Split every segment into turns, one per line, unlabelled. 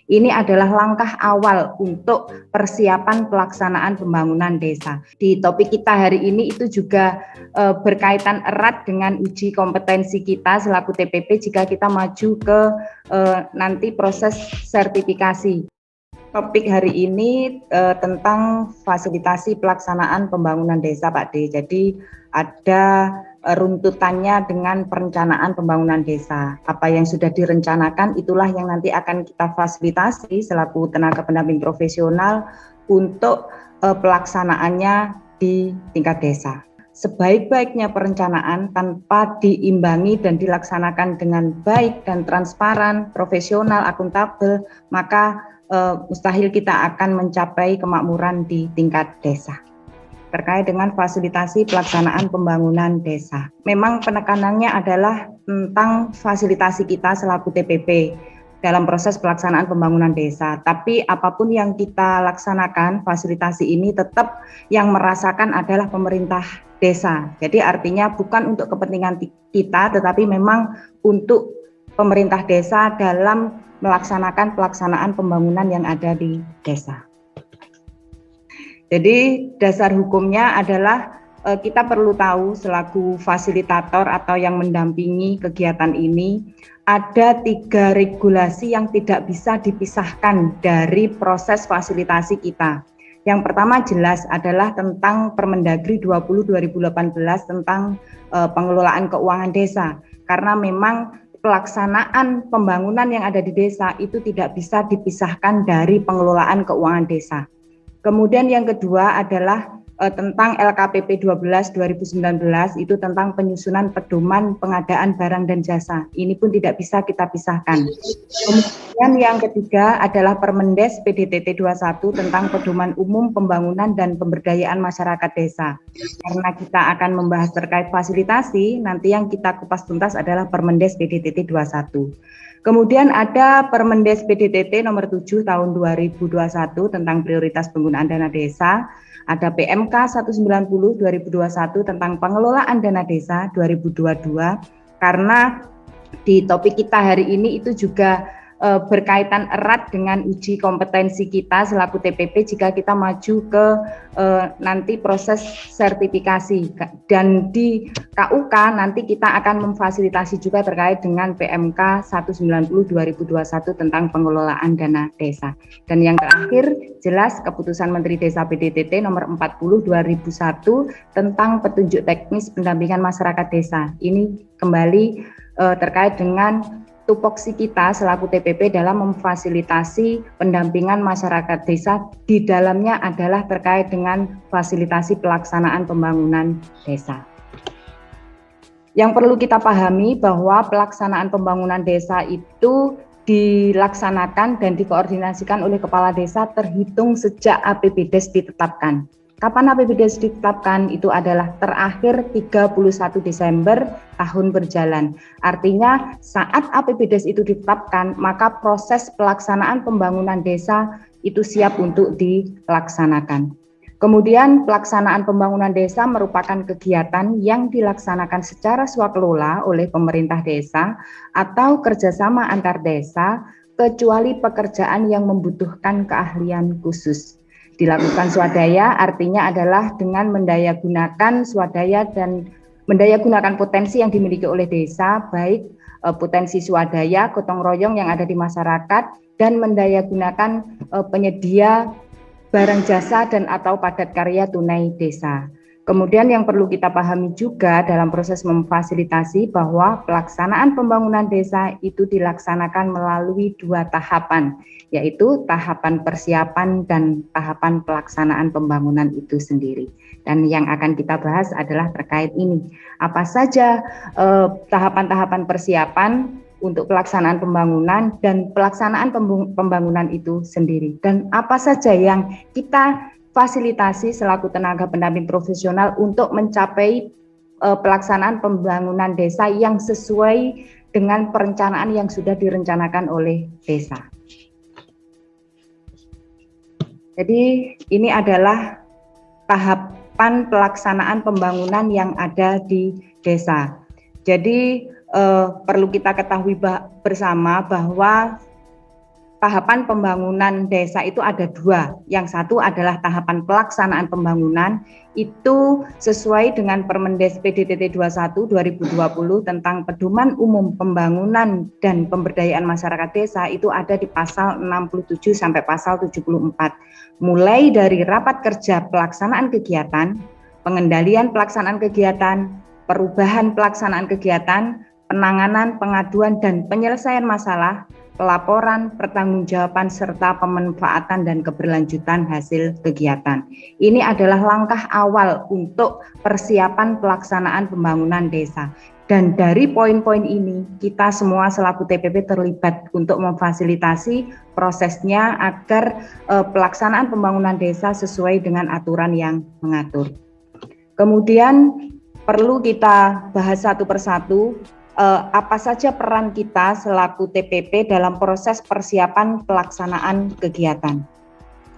Ini adalah langkah awal untuk persiapan pelaksanaan pembangunan desa. Di topik kita hari ini itu juga berkaitan erat dengan uji kompetensi kita selaku TPP jika kita maju ke nanti proses sertifikasi. Topik hari ini tentang fasilitasi pelaksanaan pembangunan desa, Pak D. Jadi ada runtutannya dengan perencanaan pembangunan desa. Apa yang sudah direncanakan itulah yang nanti akan kita fasilitasi selaku tenaga pendamping profesional untuk pelaksanaannya di tingkat desa. Sebaik-baiknya perencanaan tanpa diimbangi dan dilaksanakan dengan baik dan transparan, profesional, akuntabel, maka mustahil kita akan mencapai kemakmuran di tingkat desa. Terkait dengan fasilitasi pelaksanaan pembangunan desa. Memang penekanannya adalah tentang fasilitasi kita selaku TPP dalam proses pelaksanaan pembangunan desa. Tapi apapun yang kita laksanakan, fasilitasi ini tetap yang merasakan adalah pemerintah desa. Jadi artinya bukan untuk kepentingan kita, tetapi memang untuk pemerintah desa dalam melaksanakan pelaksanaan pembangunan yang ada di desa. Jadi dasar hukumnya adalah kita perlu tahu selaku fasilitator atau yang mendampingi kegiatan ini, ada 3 regulasi yang tidak bisa dipisahkan dari proses fasilitasi kita. Yang pertama jelas adalah tentang Permendagri 20/2018 tentang pengelolaan keuangan desa, karena memang pelaksanaan pembangunan yang ada di desa itu tidak bisa dipisahkan dari pengelolaan keuangan desa. Kemudian yang kedua adalah tentang LKPP 12/2019 itu tentang penyusunan pedoman pengadaan barang dan jasa. Ini pun tidak bisa kita pisahkan. Kemudian yang ketiga adalah Permendes PDTT 21 tentang pedoman umum pembangunan dan pemberdayaan masyarakat desa. Karena kita akan membahas terkait fasilitasi, nanti yang kita kupas tuntas adalah Permendes PDTT 21. Kemudian ada Permendes PDTT nomor 7 tahun 2021 tentang prioritas penggunaan dana desa. Ada PMK 190 2021 tentang pengelolaan dana desa 2022. Karena di topik kita hari ini itu juga berkaitan erat dengan uji kompetensi kita selaku TPP jika kita maju ke nanti proses sertifikasi, dan di KUK nanti kita akan memfasilitasi juga terkait dengan PMK 190 2021 tentang pengelolaan dana desa. Dan yang terakhir jelas keputusan Menteri Desa PDTT nomor 40 2001 tentang petunjuk teknis pendampingan masyarakat desa. Ini kembali terkait dengan tupoksi kita selaku TPP dalam memfasilitasi pendampingan masyarakat desa, di dalamnya adalah terkait dengan fasilitasi pelaksanaan pembangunan desa. Yang perlu kita pahami bahwa pelaksanaan pembangunan desa itu dilaksanakan dan dikoordinasikan oleh kepala desa terhitung sejak APBDes ditetapkan. Kapan APBDes ditetapkan? Itu adalah terakhir 31 Desember tahun berjalan. Artinya saat APBDes itu ditetapkan, maka proses pelaksanaan pembangunan desa itu siap untuk dilaksanakan. Kemudian pelaksanaan pembangunan desa merupakan kegiatan yang dilaksanakan secara swakelola oleh pemerintah desa atau kerjasama antar desa, kecuali pekerjaan yang membutuhkan keahlian khusus. Dilakukan swadaya artinya adalah dengan mendayagunakan swadaya dan mendayagunakan potensi yang dimiliki oleh desa, baik potensi swadaya, gotong royong yang ada di masyarakat, dan mendayagunakan penyedia barang jasa dan atau padat karya tunai desa. Kemudian yang perlu kita pahami juga dalam proses memfasilitasi bahwa pelaksanaan pembangunan desa itu dilaksanakan melalui 2 tahapan, yaitu tahapan persiapan dan tahapan pelaksanaan pembangunan itu sendiri. Dan yang akan kita bahas adalah terkait ini. Apa saja tahapan-tahapan persiapan untuk pelaksanaan pembangunan dan pelaksanaan pembangunan itu sendiri. Dan apa saja yang kita fasilitasi selaku tenaga pendamping profesional untuk mencapai pelaksanaan pembangunan desa yang sesuai dengan perencanaan yang sudah direncanakan oleh desa. Jadi ini adalah tahapan pelaksanaan pembangunan yang ada di desa. Jadi perlu kita ketahui bersama bahwa tahapan pembangunan desa itu ada dua. Yang satu adalah tahapan pelaksanaan pembangunan, itu sesuai dengan Permendes PDTT 21 2020 tentang Pedoman Umum Pembangunan dan Pemberdayaan Masyarakat Desa, itu ada di pasal 67 sampai pasal 74. Mulai dari rapat kerja pelaksanaan kegiatan, pengendalian pelaksanaan kegiatan, perubahan pelaksanaan kegiatan, penanganan, pengaduan, dan penyelesaian masalah, pelaporan, pertanggungjawaban, serta pemanfaatan dan keberlanjutan hasil kegiatan. Ini adalah langkah awal untuk persiapan pelaksanaan pembangunan desa. Dan dari poin-poin ini, kita semua selaku TPP terlibat untuk memfasilitasi prosesnya agar pelaksanaan pembangunan desa sesuai dengan aturan yang mengatur. Kemudian perlu kita bahas satu persatu apa saja peran kita selaku TPP dalam proses persiapan pelaksanaan kegiatan.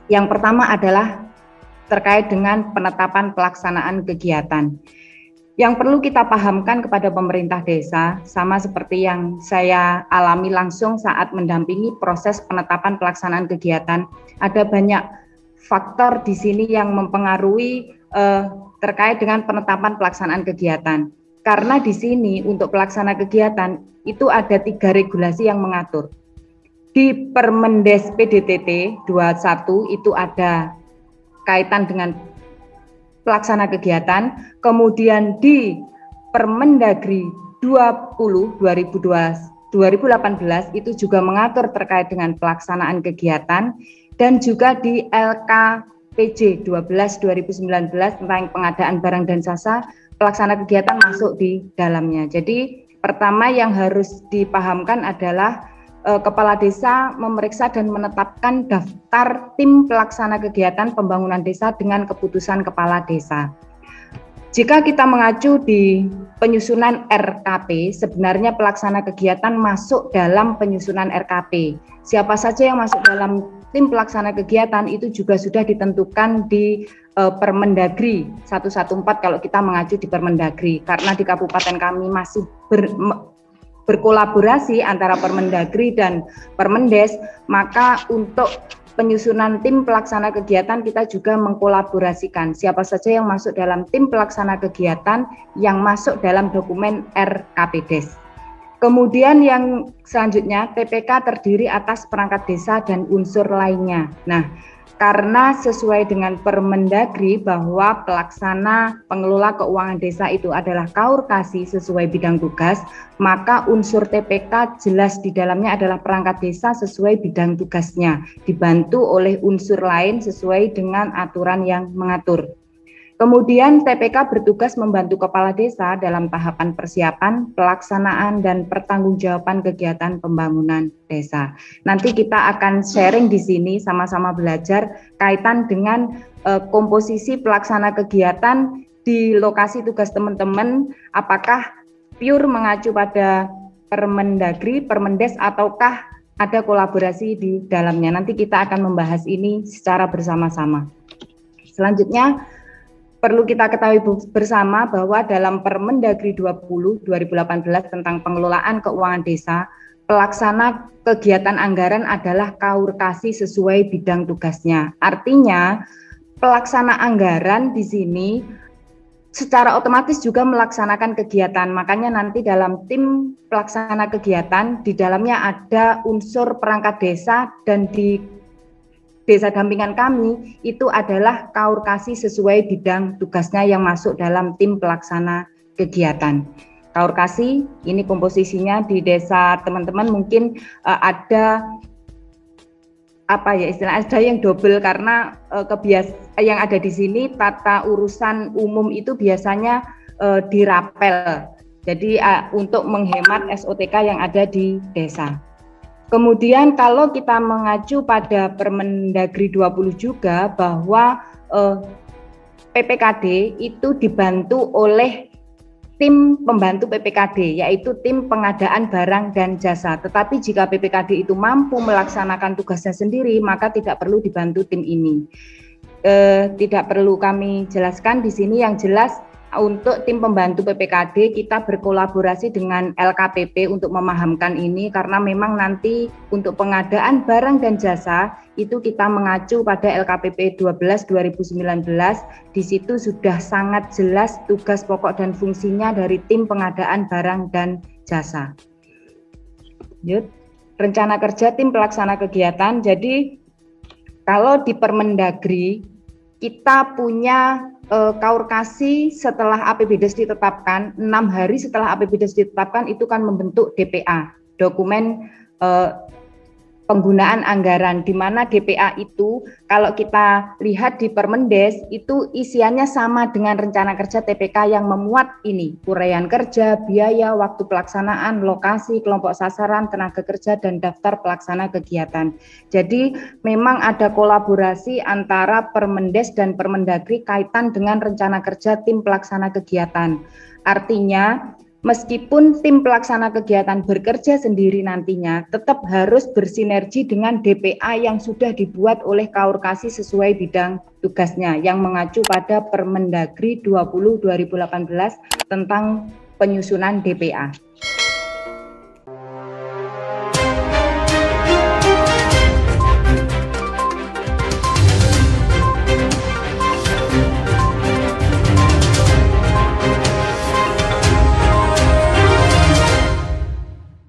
Yang pertama adalah terkait dengan penetapan pelaksanaan kegiatan. Yang perlu kita pahamkan kepada pemerintah desa, sama seperti yang saya alami langsung saat mendampingi proses penetapan pelaksanaan kegiatan, ada banyak faktor di sini yang mempengaruhi terkait dengan penetapan pelaksanaan kegiatan. Karena di sini untuk pelaksana kegiatan itu ada 3 regulasi yang mengatur. Di Permendes PDTT 21 itu ada kaitan dengan pelaksana kegiatan, kemudian di Permendagri 20 2018 itu juga mengatur terkait dengan pelaksanaan kegiatan, dan juga di LKPJ 12 2019 tentang pengadaan barang dan jasa, pelaksana kegiatan masuk di dalamnya. Jadi pertama yang harus dipahamkan adalah Kepala Desa memeriksa dan menetapkan daftar tim pelaksana kegiatan pembangunan desa dengan keputusan Kepala Desa. Jika kita mengacu di penyusunan RKP, sebenarnya pelaksana kegiatan masuk dalam penyusunan RKP. Siapa saja yang masuk dalam tim pelaksana kegiatan itu juga sudah ditentukan di Permendagri 114 kalau kita mengacu di Permendagri, karena di kabupaten kami masih berkolaborasi antara Permendagri dan Permendes, maka untuk penyusunan tim pelaksana kegiatan kita juga mengkolaborasikan siapa saja yang masuk dalam tim pelaksana kegiatan yang masuk dalam dokumen RKPDes. Kemudian yang selanjutnya, TPK terdiri atas perangkat desa dan unsur lainnya. Nah, karena sesuai dengan Permendagri bahwa pelaksana pengelola keuangan desa itu adalah KAURKASI sesuai bidang tugas, maka unsur TPK jelas di dalamnya adalah perangkat desa sesuai bidang tugasnya, dibantu oleh unsur lain sesuai dengan aturan yang mengatur. Kemudian TPK bertugas membantu Kepala Desa dalam tahapan persiapan, pelaksanaan, dan pertanggungjawaban kegiatan pembangunan desa. Nanti kita akan sharing di sini sama-sama belajar kaitan dengan komposisi pelaksana kegiatan di lokasi tugas teman-teman, apakah pure mengacu pada Permendagri, Permendes, ataukah ada kolaborasi di dalamnya. Nanti kita akan membahas ini secara bersama-sama. Selanjutnya, perlu kita ketahui bersama bahwa dalam Permendagri 20 2018 tentang pengelolaan keuangan desa, pelaksana kegiatan anggaran adalah KAURKASI sesuai bidang tugasnya. Artinya, pelaksana anggaran di sini secara otomatis juga melaksanakan kegiatan. Makanya nanti dalam tim pelaksana kegiatan di dalamnya ada unsur perangkat desa, dan di desa dampingan kami itu adalah KAURKASI sesuai bidang tugasnya yang masuk dalam tim pelaksana kegiatan. KAURKASI ini komposisinya di desa teman-teman mungkin ada ada yang double, karena yang ada di sini tata urusan umum itu biasanya dirapel. Jadi untuk menghemat SOTK yang ada di desa. Kemudian kalau kita mengacu pada Permendagri 20 juga bahwa PPKD itu dibantu oleh tim pembantu PPKD, yaitu tim pengadaan barang dan jasa. Tetapi jika PPKD itu mampu melaksanakan tugasnya sendiri, maka tidak perlu dibantu tim ini. Tidak perlu kami jelaskan di sini, yang jelas untuk tim pembantu PPKD kita berkolaborasi dengan LKPP untuk memahamkan ini, karena memang nanti untuk pengadaan barang dan jasa itu kita mengacu pada LKPP 12 2019. Di situ sudah sangat jelas tugas pokok dan fungsinya dari tim pengadaan barang dan jasa. Rencana kerja tim pelaksana kegiatan. Jadi kalau di Permendagri kita punya KaurKasi setelah APBDes ditetapkan, 6 hari setelah APBDes ditetapkan itu kan membentuk DPA, dokumen penggunaan anggaran, di mana DPA itu kalau kita lihat di Permendes itu isiannya sama dengan rencana kerja TPK yang memuat ini, uraian kerja, biaya, waktu pelaksanaan, lokasi, kelompok sasaran, tenaga kerja, dan daftar pelaksana kegiatan. Jadi memang ada kolaborasi antara Permendes dan Permendagri kaitan dengan rencana kerja tim pelaksana kegiatan. Artinya meskipun tim pelaksana kegiatan bekerja sendiri nantinya, tetap harus bersinergi dengan DPA yang sudah dibuat oleh KaurKasi sesuai bidang tugasnya, yang mengacu pada Permendagri 20 2018 tentang penyusunan DPA.